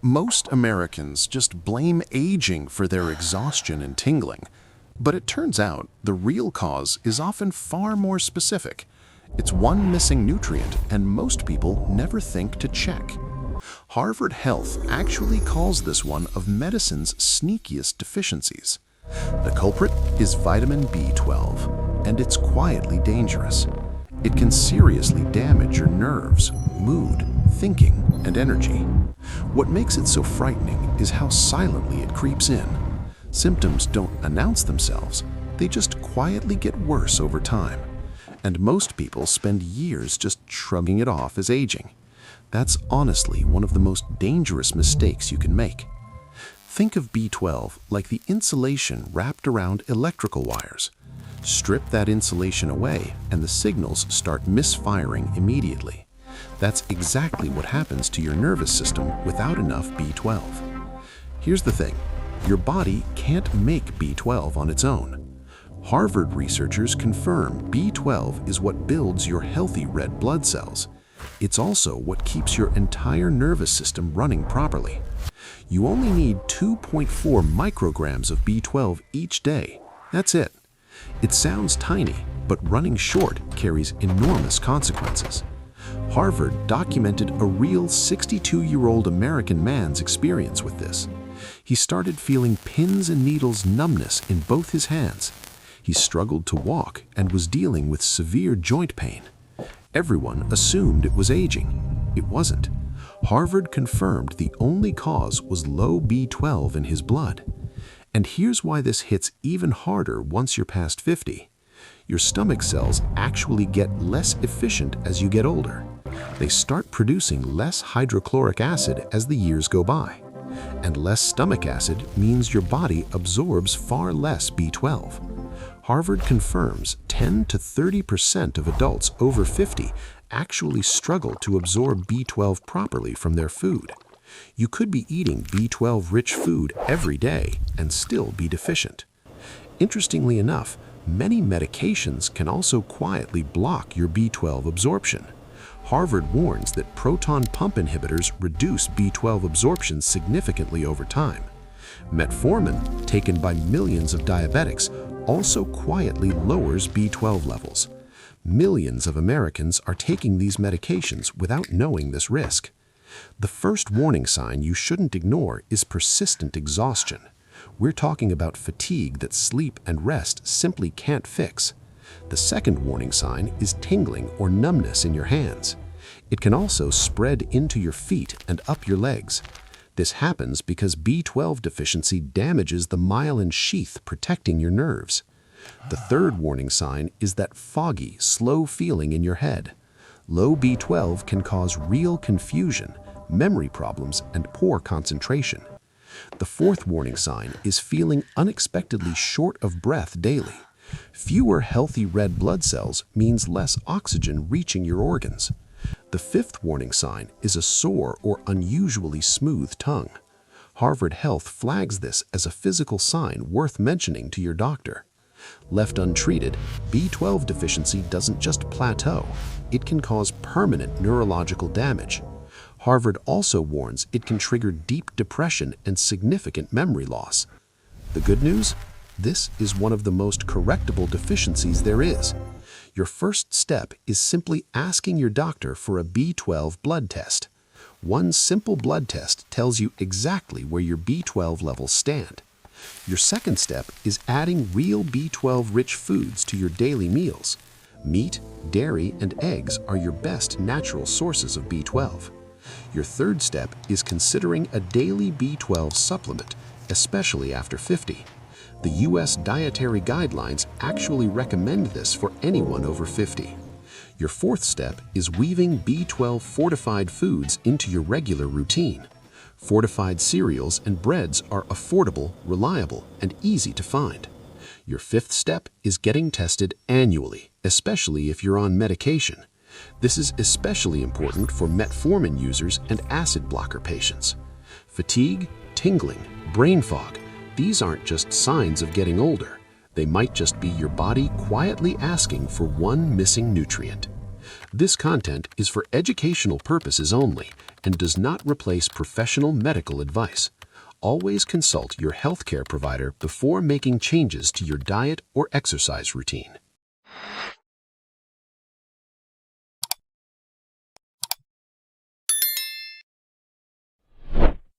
Most Americans just blame aging for their exhaustion and tingling. But it turns out the real cause is often far more specific. It's one missing nutrient, and most people never think to check. Harvard Health actually calls this one of medicine's sneakiest deficiencies. The culprit is vitamin B12, and it's quietly dangerous. It can seriously damage your nerves, mood, thinking, and energy. What makes it so frightening is how silently it creeps in. Symptoms don't announce themselves, they just quietly get worse over time. And most people spend years just shrugging it off as aging. That's honestly one of the most dangerous mistakes you can make. Think of B12 like the insulation wrapped around electrical wires. Strip that insulation away and the signals start misfiring immediately. That's exactly what happens to your nervous system without enough B12. Here's the thing, your body can't make B12 on its own. Harvard researchers confirm B12 is what builds your healthy red blood cells. It's also what keeps your entire nervous system running properly. You only need 2.4 micrograms of B12 each day. That's it. It sounds tiny, but running short carries enormous consequences. Harvard documented a real 62-year-old American man's experience with this. He started feeling pins and needles numbness in both his hands. He struggled to walk and was dealing with severe joint pain. Everyone assumed it was aging. It wasn't. Harvard confirmed the only cause was low B12 in his blood. And here's why this hits even harder once you're past 50. Your stomach cells actually get less efficient as you get older. They start producing less hydrochloric acid as the years go by. And less stomach acid means your body absorbs far less B12. Harvard confirms 10 to 30% of adults over 50 actually struggle to absorb B12 properly from their food. You could be eating B12-rich food every day and still be deficient. Interestingly enough, many medications can also quietly block your B12 absorption. Harvard warns that proton pump inhibitors reduce B12 absorption significantly over time. Metformin, taken by millions of diabetics, also quietly lowers B12 levels. Millions of Americans are taking these medications without knowing this risk. The first warning sign you shouldn't ignore is persistent exhaustion. We're talking about fatigue that sleep and rest simply can't fix. The second warning sign is tingling or numbness in your hands. It can also spread into your feet and up your legs. This happens because B12 deficiency damages the myelin sheath protecting your nerves. The third warning sign is that foggy, slow feeling in your head. Low B12 can cause real confusion, memory problems, and poor concentration. The fourth warning sign is feeling unexpectedly short of breath daily. Fewer healthy red blood cells means less oxygen reaching your organs. The fifth warning sign is a sore or unusually smooth tongue. Harvard Health flags this as a physical sign worth mentioning to your doctor. Left untreated, B12 deficiency doesn't just plateau, it can cause permanent neurological damage. Harvard also warns it can trigger deep depression and significant memory loss. The good news? This is one of the most correctable deficiencies there is. Your first step is simply asking your doctor for a B12 blood test. One simple blood test tells you exactly where your B12 levels stand. Your second step is adding real B12-rich foods to your daily meals. Meat, dairy, and eggs are your best natural sources of B12. Your third step is considering a daily B12 supplement, especially after 50. The U.S. dietary guidelines actually recommend this for anyone over 50. Your fourth step is weaving B12 fortified foods into your regular routine. Fortified cereals and breads are affordable, reliable, and easy to find. Your fifth step is getting tested annually, especially if you're on medication. This is especially important for metformin users and acid blocker patients. Fatigue, tingling, brain fog, these aren't just signs of getting older. They might just be your body quietly asking for one missing nutrient. This content is for educational purposes only and does not replace professional medical advice. Always consult your healthcare provider before making changes to your diet or exercise routine.